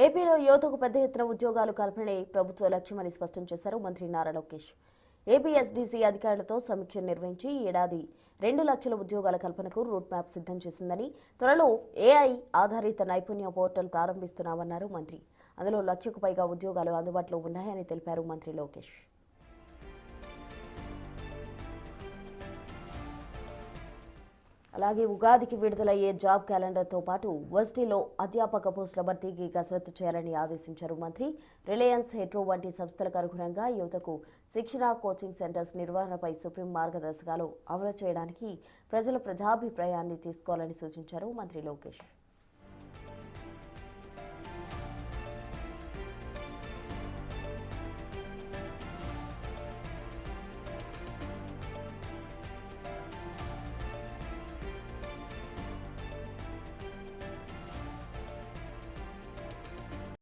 ఏపీలో యువతకు పెద్ద ఎత్తున ఉద్యోగాలు కల్పనే ప్రభుత్వ లక్ష్యమని స్పష్టం చేశారు మంత్రి నారా లోకేష్. ఏపీఎస్డీసీ అధికారులతో సమీక్ష నిర్వహించి ఏడాది 2 లక్షల ఉద్యోగాల కల్పనకు రూట్ మ్యాప్ సిద్ధం చేసిందని, త్వరలో ఏఐ ఆధారిత నైపుణ్య పోర్టల్ ప్రారంభిస్తున్నామన్నారు మంత్రి. అందులో 1 లక్షకు పైగా ఉద్యోగాలు అందుబాటులో ఉన్నాయని తెలిపారు మంత్రి లోకేష్. అలాగే ఉగాదికి విడుదలయ్యే జాబ్ క్యాలెండర్తో పాటు వర్సిటీలో అధ్యాపక పోస్టుల భర్తీకి కసరత్తు చేయాలని ఆదేశించారు మంత్రి. రిలయన్స్, హెట్రో వంటి సంస్థలకు అనుగుణంగా యువతకు శిక్షణ, కోచింగ్ సెంటర్స్ నిర్వహణపై సుప్రీం మార్గదర్శకాలు అమలు చేయడానికి ప్రజల ప్రజాభిప్రాయాన్ని తీసుకోవాలని సూచించారు మంత్రి లోకేష్.